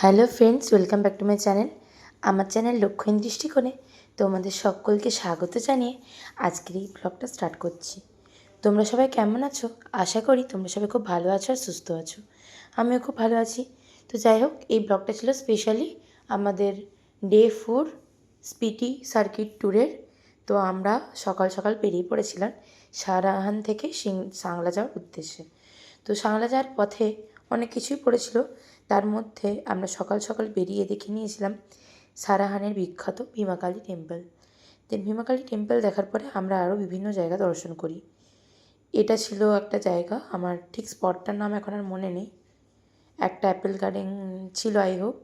Hello friends, welcome back to my channel. আমার channel লক্ষ্যহীন দৃষ্টিকোণে তোমাদের সকলকে স্বাগত জানিয়ে আজকের এই ব্লগটা স্টার্ট করছি। তোমরা সবাই কেমন আছো? আশা করি তোমরা সবাই খুব ভালো আছো আর সুস্থ আছো। আমিও খুব ভালো আছি। তো যাই হোক, এই ব্লগটা ছিল স্পেশালি আমাদের ডে 4 স্পিটি সার্কিট ট্যুরের। তো আমরা সকাল সকাল বেরিয়ে পড়েছিলাম সারাহান থেকে সাংলা যাওয়ার উদ্দেশ্যে। তো সাংলা যাওয়ার পথে অনেক কিছুই পড়েছিল, তার মধ্যে আমরা সকাল সকাল বেরিয়ে দেখে নিয়েছিলাম সারাহানের বিখ্যাত ভীমাকালী টেম্পল। ভীমাকালী টেম্পল দেখার পরে আমরা আরও বিভিন্ন জায়গা দর্শন করি। এটা ছিল একটা জায়গা, আমার ঠিক স্পটটার নাম এখন আর মনে নেই, একটা অ্যাপেল গার্ডেন ছিল আই হোপ।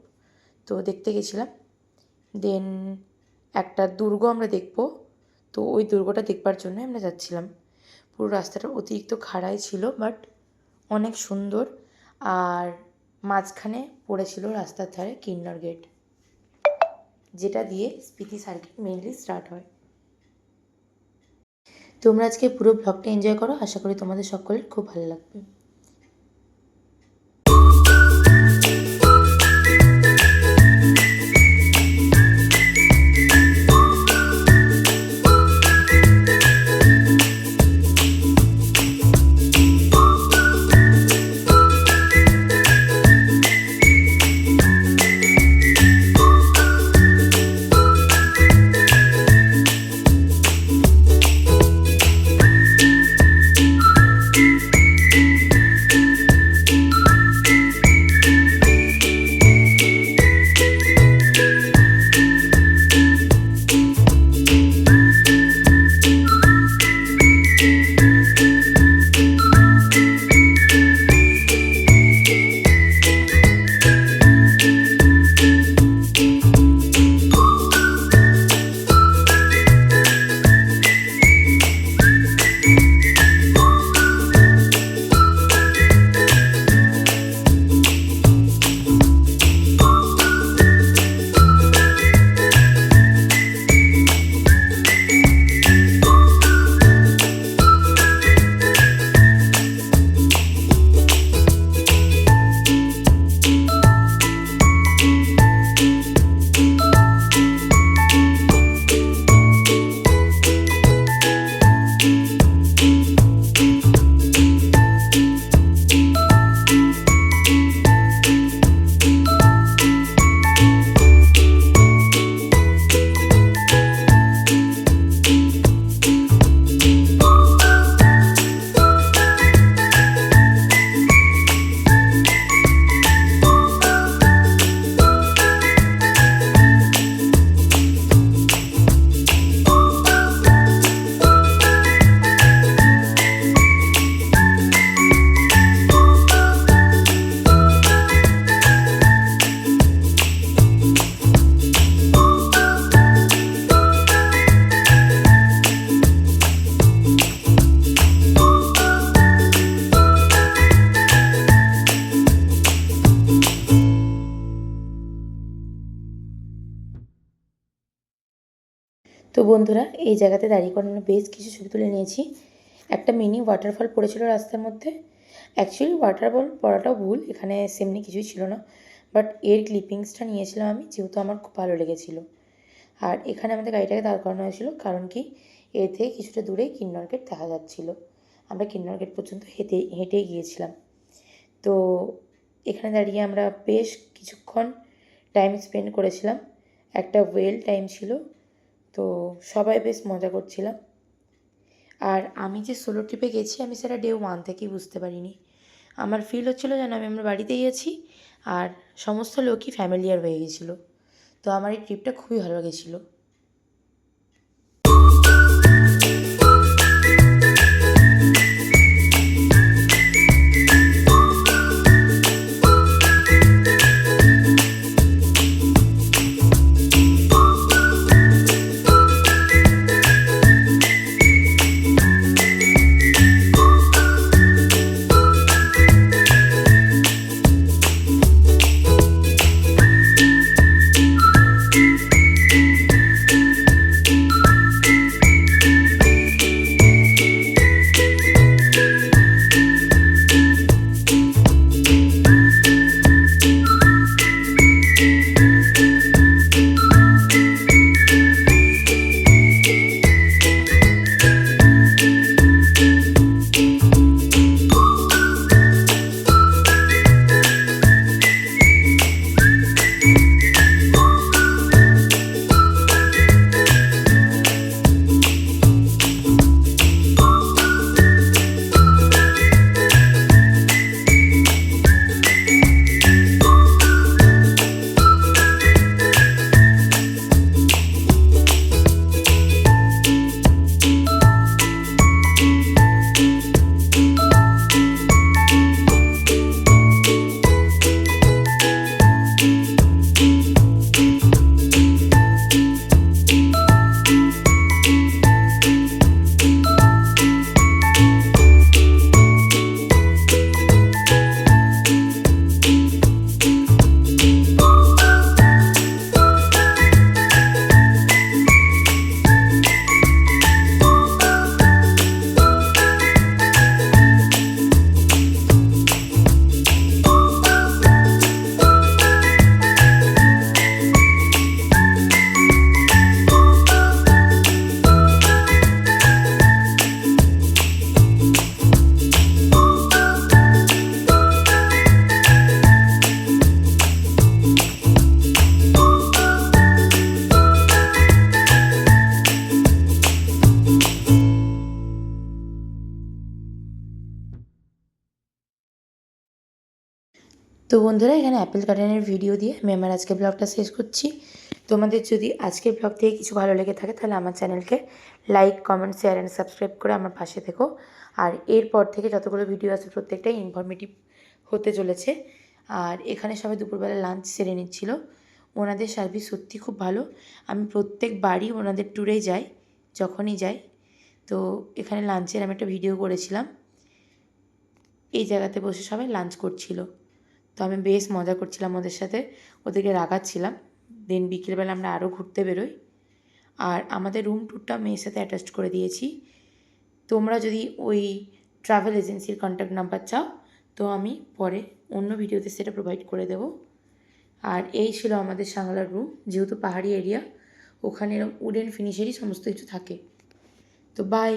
তো দেখতে গেছিলাম। দেন একটা দুর্গ আমরা দেখব, তো ওই দুর্গটা দেখবার জন্য আমরা যাচ্ছিলাম। পুরো রাস্তাটা অতিরিক্ত খাড়াই ছিল, বাট অনেক সুন্দর। আর মাঝখানে পড়েছিল রাস্তার ধারে কিন্নর গেট, যেটা দিয়ে স্পিতি সার্কিট মেইনলি স্টার্ট হয়। তোমরা আজকে পুরো ব্লগটা এনজয় করো, আশা করি তোমাদের সকলের খুব ভালো লাগবে। তো বন্ধুরা, এই জায়গাতে দাঁড়িয়ে করে আমরা বেশ কিছু ছবি তুলে নিয়েছি। একটা মিনি ওয়াটারফল পড়েছিল রাস্তার মধ্যে। অ্যাকচুয়ালি ওয়াটারফল পড়াটাও ভুল, এখানে সেমনি কিছুই ছিল না, বাট এর ক্লিপিংসটা নিয়েছিলাম আমি, যেহেতু আমার খুব ভালো লেগেছিলো। আর এখানে আমাদের গাড়িটাকে দাঁড় করানো হয়েছিল, কারণ কি এর থেকে কিছুটা দূরেই কিন্নর গেট দেখা যাচ্ছিলো। আমরা কিন্নর গেট পর্যন্ত হেঁটেই গিয়েছিলাম। তো এখানে দাঁড়িয়ে আমরা বেশ কিছুক্ষণ টাইম স্পেন্ড করেছিলাম। একটা ওয়েল টাইম ছিল, তো সবাই বেশ মজা করছিলাম। আর আমি যে সোলো ট্রিপে গেছি, আমি সেটা ডে 1 থেকেই বুঝতে পারিনি। আমার ফিল হচ্ছিলো যেন আমি আমার বাড়িতেই আছি, আর সমস্ত লোকই ফ্যামিলিয়ার হয়ে গেছিলো। তো আমার এই ট্রিপটা খুবই ভালো লেগেছিলো। তো বন্ধুরা, এখানে অ্যাপেল গার্ডেনের ভিডিও দিয়ে আমি আমার আজকের ব্লগটা শেষ করছি। তোমাদের যদি আজকের ব্লগ থেকে কিছু ভালো লেগে থাকে তাহলে আমার চ্যানেলকে like, comment, share and subscribe করে আমার পাশে থেকো। আর এরপর থেকে যতগুলো ভিডিও আছে প্রত্যেকটাই ইনফরমেটিভ হতে চলেছে। আর এখানে সবাই দুপুরবেলা লাঞ্চ সেরে নিচ্ছিল। ওনাদের সার্ভিস সত্যি খুব ভালো। আমি প্রত্যেকবারই ওনাদের ট্যুরে যাই, যখনই যাই। তো এখানে লাঞ্চের আমি একটা ভিডিও করেছিলাম। এই জায়গাতে বসে সবাই লাঞ্চ করছিল। তো আমি বেশ মজা করছিলাম ওদের সাথে, ওদেরকে রাগাচ্ছিলাম। দেন বিকেলবেলা আমরা আরও ঘুরতে বেরোই। আর আমাদের রুম ট্যুরটা আমি এর সাথে অ্যাটাচড করে দিয়েছি। তোমরা যদি ওই ট্রাভেল এজেন্সির কন্ট্যাক্ট নাম্বার চাও তো আমি পরে অন্য ভিডিওতে সেটা প্রোভাইড করে দেব। আর এই ছিল আমাদের সাংলার রুম। যেহেতু পাহাড়ি এরিয়া, ওখানে এরকম উডেন ফিনিশেরই সমস্ত কিছু থাকে। তো বাই।